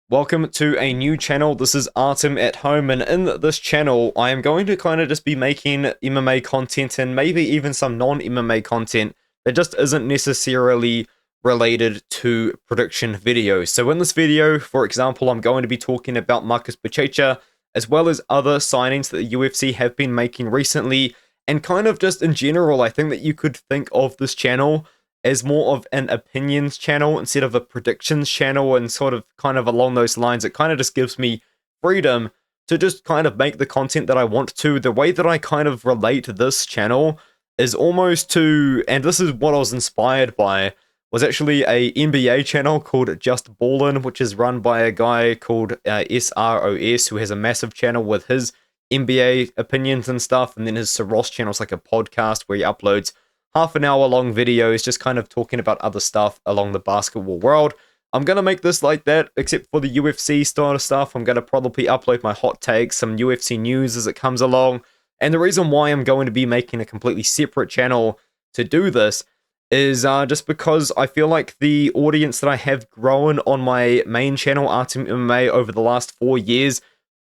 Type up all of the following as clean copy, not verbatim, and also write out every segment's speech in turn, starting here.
Welcome to a new channel. This is Artem at home, and in this channel I am going to kind of just be making MMA content and maybe even some non-MMA content that just isn't necessarily related to prediction videos. So in this video, for example, I'm going to be talking about Marcus Buchecha as well as other signings that the UFC have been making recently, and kind of just in general, I think that you could think of this channel as more of an opinions channel instead of a predictions channel, and sort of kind of along those lines. It kind of just gives me freedom to just kind of make the content that I want to. The way that I kind of relate this channel is almost to, and this is what I was inspired by, was actually a NBA channel called Just Ballin', which is run by a guy called SROS, who has a massive channel with his NBA opinions and stuff, and then his Soros channel is like a podcast where he uploads half an hour long videos just kind of talking about other stuff along the basketball world. I'm going to make this like that, except for the UFC style of stuff. I'm going to probably upload my hot takes, some UFC news as it comes along. And the reason why I'm going to be making a completely separate channel to do this is just because I feel like the audience that I have grown on my main channel, Artem MMA, over the last 4 years,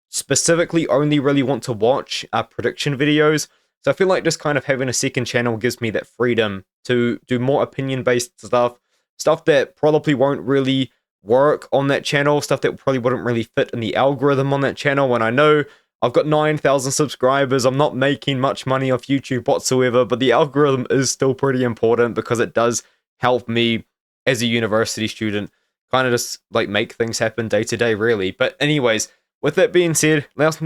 specifically only really want to watch prediction videos. So I feel like just kind of having a second channel gives me that freedom to do more opinion-based stuff that probably won't really work on that channel, stuff that probably wouldn't really fit in the algorithm on that channel. And I know I've got 9,000 subscribers, I'm not making much money off YouTube whatsoever, but the algorithm is still pretty important because it does help me as a university student kind of just like make things happen day to day, really. But anyways, with that being said, let's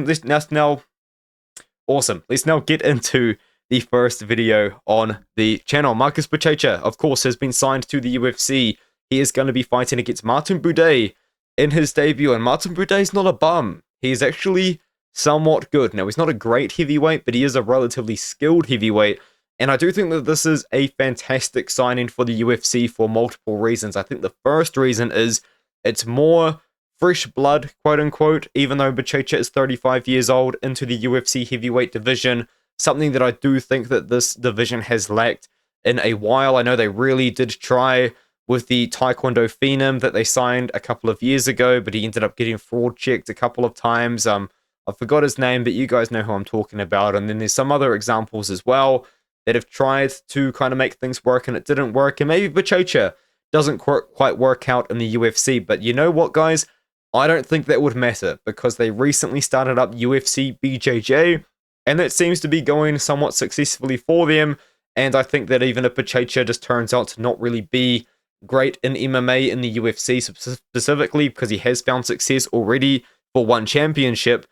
now get into the first video on the channel. Marcus Buchecha, of course, has been signed to the UFC. He is going to be fighting against Martin Buchecha in his debut, and Martin Buchecha is not a bum. He is actually somewhat good. Now, he's not a great heavyweight, but he is a relatively skilled heavyweight, and I do think that this is a fantastic signing for the UFC for multiple reasons. I think the first reason is it's more fresh blood, quote-unquote, even though Buchecha is 35 years old, into the UFC heavyweight division, something that I do think that this division has lacked in a while. I know they really did try with the Taekwondo Phenom that they signed a couple of years ago, but he ended up getting fraud-checked a couple of times. I forgot his name, but you guys know who I'm talking about. And then there's some other examples as well that have tried to kind of make things work, and it didn't work. And maybe Buchecha doesn't quite work out in the UFC, but you know what, guys? I don't think that would matter, because they recently started up UFC BJJ, and it seems to be going somewhat successfully for them. And I think that even if Buchecha just turns out to not really be great in MMA in the UFC specifically, because he has found success already for one championship,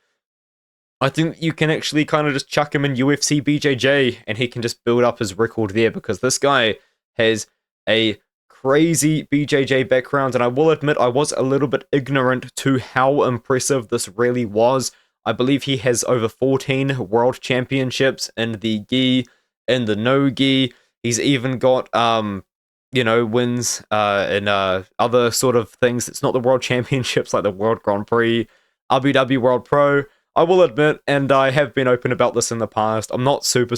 I think you can actually kind of just chuck him in UFC BJJ and he can just build up his record there, because this guy has a crazy BJJ background, and I will admit I was a little bit ignorant to how impressive this really was. I believe he has over 14 world championships in the gi, in the no gi. He's even got wins in other sort of things. It's not the world championships like the World Grand Prix, Abu Dhabi World Pro. I will admit, and I have been open about this in the past, I'm not super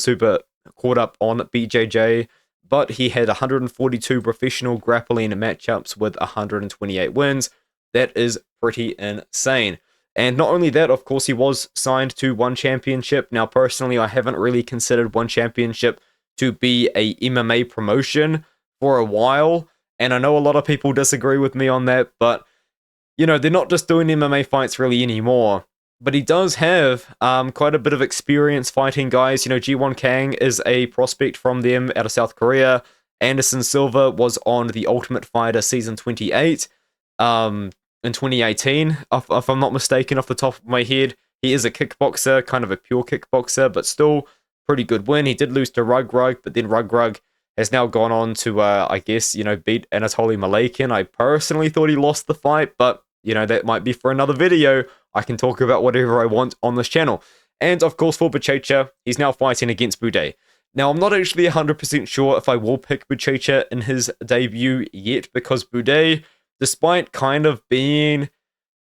caught up on BJJ, but he had 142 professional grappling matchups with 128 wins. That is pretty insane. And not only that, of course, he was signed to one championship. Now, personally, I haven't really considered one championship to be a MMA promotion for a while, and I know a lot of people disagree with me on that, but, you know, they're not just doing MMA fights really anymore. But he does have quite a bit of experience fighting guys. You know, G1 Kang is a prospect from them out of South Korea. Anderson Silva was on The Ultimate Fighter Season 28 in 2018, if I'm not mistaken, off the top of my head. He is a kickboxer, kind of a pure kickboxer, but still pretty good win. He did lose to Rug, but then Rug has now gone on to, I guess, you know, beat Anatoly Malakin. I personally thought he lost the fight, but, you know, that might be for another video. I can talk about whatever I want on this channel. And of course, for Buchecha, he's now fighting against Buchecha. Now, I'm not actually 100% sure if I will pick Buchecha in his debut yet, because Buchecha, despite kind of being,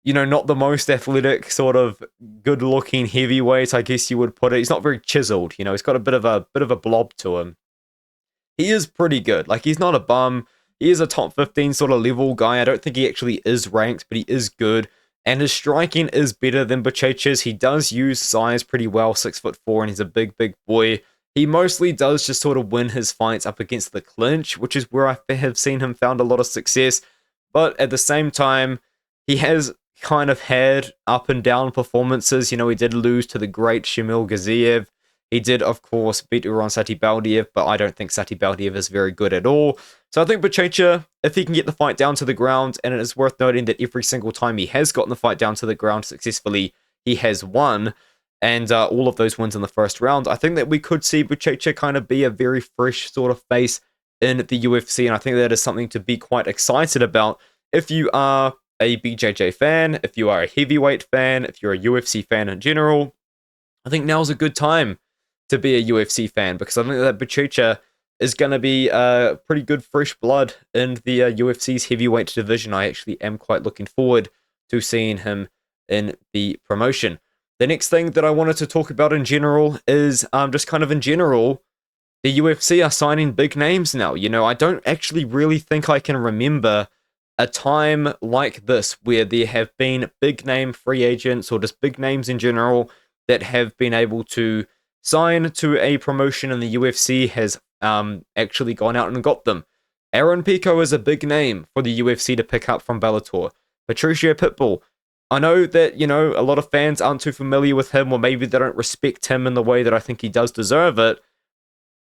you know, not the most athletic, sort of good-looking heavyweight, I guess you would put it, he's not very chiseled. You know, he's got a bit of a blob to him. He is pretty good. Like, he's not a bum. he is a top 15 sort of level guy. I don't think he actually is ranked, but he is good. And his striking is better than Buchecha's. He does use size pretty well, 6'4", and he's a big, big boy. He mostly does just sort of win his fights up against the clinch, which is where I have seen him found a lot of success. But at the same time, he has kind of had up and down performances. You know, he did lose to the great Shamil Gaziev. He did, of course, beat Uran Satibaldiev, but I don't think Satibaldiev is very good at all. So I think Buchecha, if he can get the fight down to the ground, and it is worth noting that every single time he has gotten the fight down to the ground successfully, he has won. And all of those wins in the first round, I think that we could see Buchecha kind of be a very fresh sort of face in the UFC, and I think that is something to be quite excited about. If you are a BJJ fan, if you are a heavyweight fan, if you're a UFC fan in general, I think now's a good time to be a UFC fan, because I think that Buchecha is going to be pretty good fresh blood in the UFC's heavyweight division. I actually am quite looking forward to seeing him in the promotion. The next thing that I wanted to talk about in general is just kind of in general, the UFC are signing big names now. You know, I don't actually really think I can remember a time like this where there have been big name free agents or just big names in general that have been able to sign to a promotion, and the UFC has actually gone out and got them. Aaron Pico is a big name for the UFC to pick up from Bellator. Patricio Pitbull. I know that, you know, a lot of fans aren't too familiar with him, or maybe they don't respect him in the way that I think he does deserve it.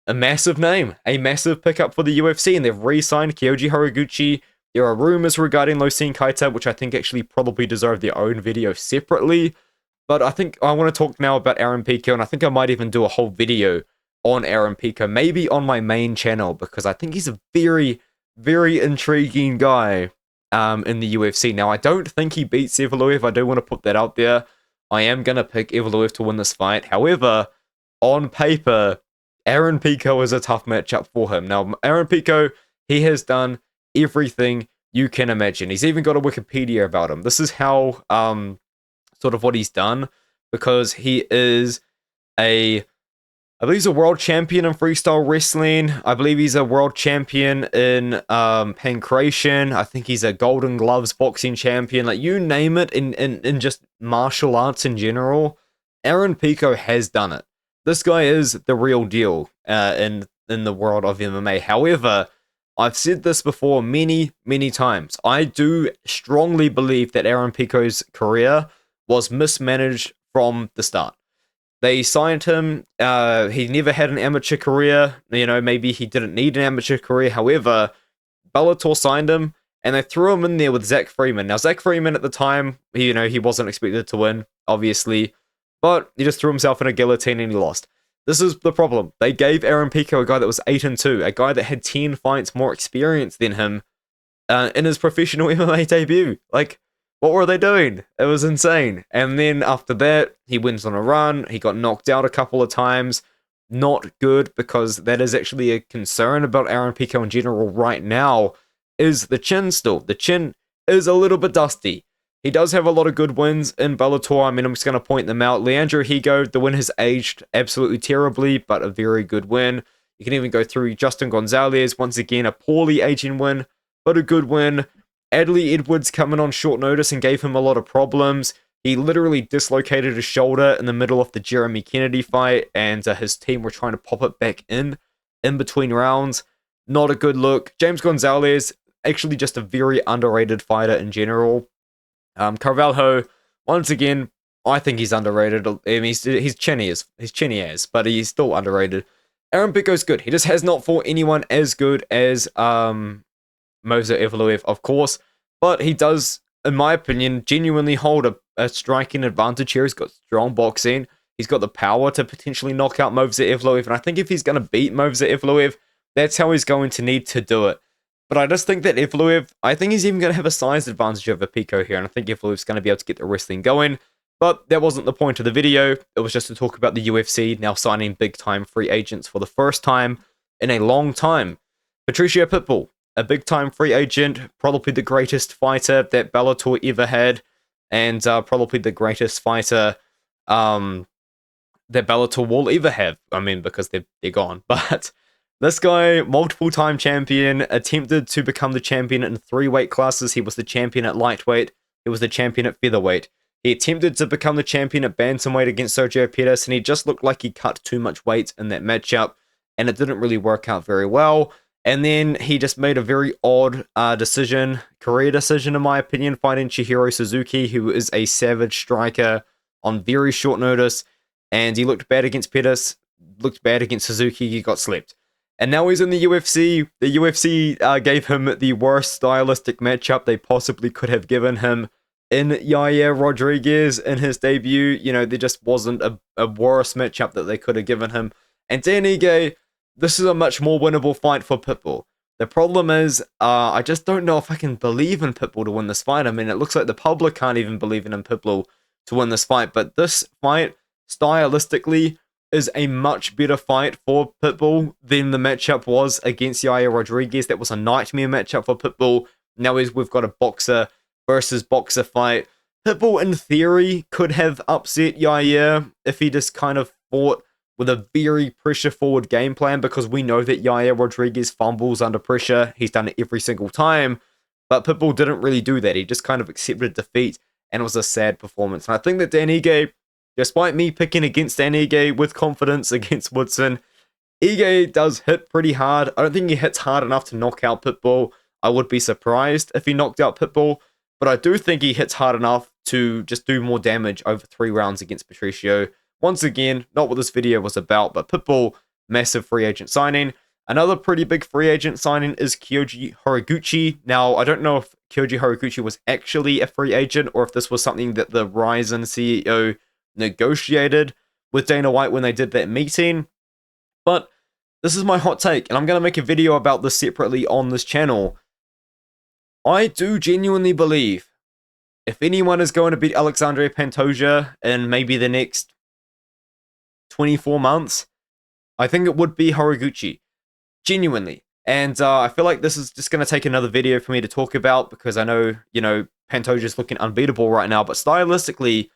A massive name, a massive pickup for the UFC, and they've re-signed Kyoji Horiguchi. There are rumors regarding Losin Kaita, which I think actually probably deserve their own video separately. But I think I want to talk now about Aaron Pico, and I think I might even do a whole video on Aaron Pico, maybe on my main channel, because I think he's a very, very intriguing guy in the UFC. Now, I don't think he beats Evloev. I do want to put that out there. I am going to pick Evloev to win this fight. However, on paper, Aaron Pico is a tough matchup for him. Now, Aaron Pico, he has done everything you can imagine. He's even got a Wikipedia about him. This is how sort of what he's done, because he is I believe he's a world champion in freestyle wrestling. I believe he's a world champion in pancration. I think he's a Golden Gloves boxing champion. Like, you name it, in just martial arts in general, Aaron Pico has done it. This guy is the real deal in the world of MMA. However, I've said this before many, many times. I do strongly believe that Aaron Pico's career was mismanaged from the start. They signed him. He never had an amateur career. You know, maybe he didn't need an amateur career. However, Bellator signed him, and they threw him in there with Zach Freeman. Now, Zach Freeman at the time, he wasn't expected to win, obviously, but he just threw himself in a guillotine and he lost. This is the problem. They gave Aaron Pico a guy that was 8-2, a guy that had 10 fights more experience than him in his professional MMA debut. Like, what were they doing? It was insane. And then after that, he wins on a run. He got knocked out a couple of times. Not good, because that is actually a concern about Aaron Pico in general right now, is the chin still. The chin is a little bit dusty. He does have a lot of good wins in Bellator. I mean, I'm just going to point them out. Leandro Higo, the win has aged absolutely terribly, but a very good win. You can even go through Justin Gonzalez, once again, a poorly aging win, but a good win. Adley Edwards coming on short notice and gave him a lot of problems. He literally dislocated his shoulder in the middle of the Jeremy Kennedy fight, and his team were trying to pop it back in between rounds. Not a good look. James Gonzalez, actually just a very underrated fighter in general. Carvalho, once again, I think he's underrated. I mean, he's chinny as, but he's still underrated. Aaron Pico's good. He just has not fought anyone as good as Moza Evloev, of course, but he does, in my opinion, genuinely hold a striking advantage here. He's got strong boxing. He's got the power to potentially knock out Moza Evloev, and I think if he's going to beat Moza Evloev, that's how he's going to need to do it. But I just think that Evloev, I think he's even going to have a size advantage over Pico here, and I think Evloev's going to be able to get the wrestling going. But that wasn't the point of the video. It was just to talk about the UFC now signing big-time free agents for the first time in a long time. Patricio Pitbull, a big-time free agent, probably the greatest fighter that Bellator ever had, and probably the greatest fighter that Bellator will ever have. I mean, because they're gone. But This guy, multiple-time champion, attempted to become the champion in 3 weight classes. He was the champion at lightweight. He was the champion at featherweight. He attempted to become the champion at bantamweight against Sergio Pettis, and he just looked like he cut too much weight in that matchup, and it didn't really work out very well. And then he just made a very odd career decision in my opinion, fighting Chihiro Suzuki, who is a savage striker on very short notice, and he looked bad against Pettis, looked bad against Suzuki, he got slept. And now he's in the UFC. The UFC gave him the worst stylistic matchup they possibly could have given him in Yair Rodriguez in his debut. You know, there just wasn't a worse matchup that they could have given him. And Dan Ige, this is a much more winnable fight for Pitbull. The problem is, I just don't know if I can believe in Pitbull to win this fight. I mean, it looks like the public can't even believe in Pitbull to win this fight. But this fight, stylistically, is a much better fight for Pitbull than the matchup was against Yair Rodriguez. That was a nightmare matchup for Pitbull. Now we've got a boxer versus boxer fight. Pitbull, in theory, could have upset Yair if he just kind of fought with a very pressure-forward game plan, because we know that Yair Rodriguez fumbles under pressure. He's done it every single time. But Pitbull didn't really do that. He just kind of accepted defeat, and it was a sad performance. And I think that Dan Ige, despite me picking against Dan Ige with confidence against Woodson, Ige does hit pretty hard. I don't think he hits hard enough to knock out Pitbull. I would be surprised if he knocked out Pitbull, but I do think he hits hard enough to just do more damage over 3 rounds against Patricio. Once again, not what this video was about, but Pitbull, massive free agent signing. Another pretty big free agent signing is Kyoji Horiguchi. Now, I don't know if Kyoji Horiguchi was actually a free agent or if this was something that the RIZIN CEO negotiated with Dana White when they did that meeting. But this is my hot take, and I'm going to make a video about this separately on this channel. I do genuinely believe if anyone is going to beat Alexandre Pantoja in maybe the next 24 months, I think it would be Horiguchi. Genuinely. And I feel like this is just going to take another video for me to talk about, because I know, you know, Pantoja's looking unbeatable right now, but stylistically,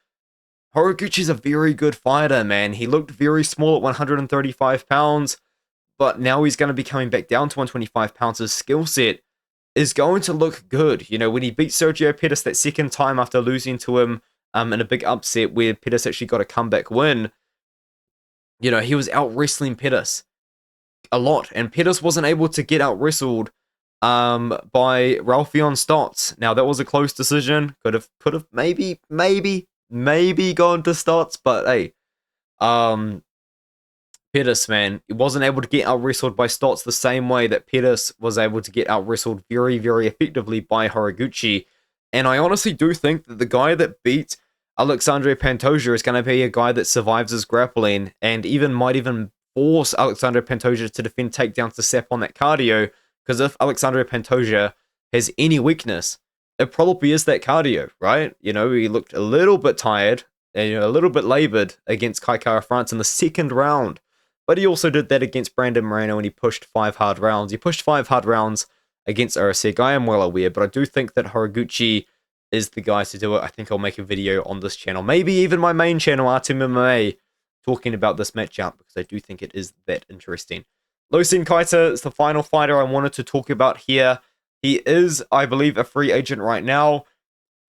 Horiguchi's a very good fighter, man. He looked very small at 135 pounds, but now he's going to be coming back down to 125 pounds. His skill set is going to look good. You know, when he beat Sergio Pettis that second time after losing to him in a big upset where Pettis actually got a comeback win, you know, he was out-wrestling Pettis a lot, and Pettis wasn't able to get out-wrestled by Ralphion Stotts. Now, that was a close decision. Could have maybe gone to Stotts, but hey, Pettis, man, he wasn't able to get out-wrestled by Stotts the same way that Pettis was able to get out-wrestled very, very effectively by Horiguchi. And I honestly do think that the guy that beat Alexandre Pantoja is going to be a guy that survives his grappling and might even force Alexandre Pantoja to defend takedowns to sap on that cardio, because if Alexandre Pantoja has any weakness, it probably is that cardio, right? You know, he looked a little bit tired and, you know, a little bit labored against Kai Kara-France in the second round, but he also did that against Brandon Moreno, and he pushed 5 hard rounds. He pushed 5 hard rounds against Arasek. I am well aware, but I do think that Horiguchi is the guy to do it. I think I'll make a video on this channel, maybe even my main channel, Artem MMA, talking about this matchup, because I do think it is that interesting. Losin Kaita is the final fighter I wanted to talk about here. He is, I believe, a free agent right now.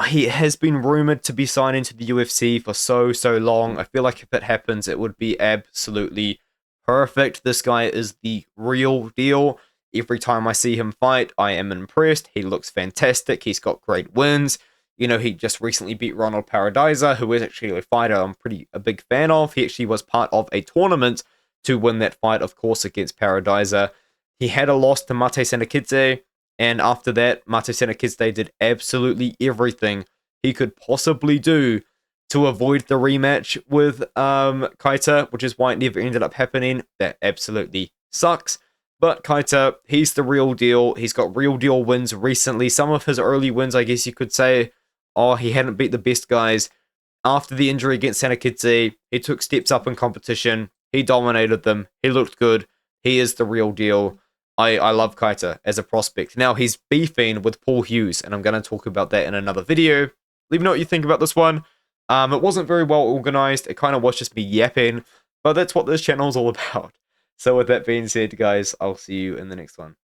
He has been rumored to be signing to the UFC for so long. I feel like if it happens, it would be absolutely perfect. This guy is the real deal. Every time I see him fight, I am impressed. He looks fantastic. He's got great wins. You know, he just recently beat Ronald Paradiser, who is actually a fighter I'm a big fan of. He actually was part of a tournament to win that fight, of course, against Paradiser. He had a loss to Mate Senekidze, and after that, Mate Senekidze did absolutely everything he could possibly do to avoid the rematch with Kaita, which is why it never ended up happening. That absolutely sucks. But Kaita, he's the real deal. He's got real deal wins recently. Some of his early wins, I guess you could say, he hadn't beat the best guys. After the injury against Senekidze, he took steps up in competition. He dominated them. He looked good. He is the real deal. I love Kaita as a prospect. Now, he's beefing with Paul Hughes, and I'm going to talk about that in another video. Let me know what you think about this one. It wasn't very well organized. It kind of was just me yapping, but that's what this channel is all about. So with that being said, guys, I'll see you in the next one.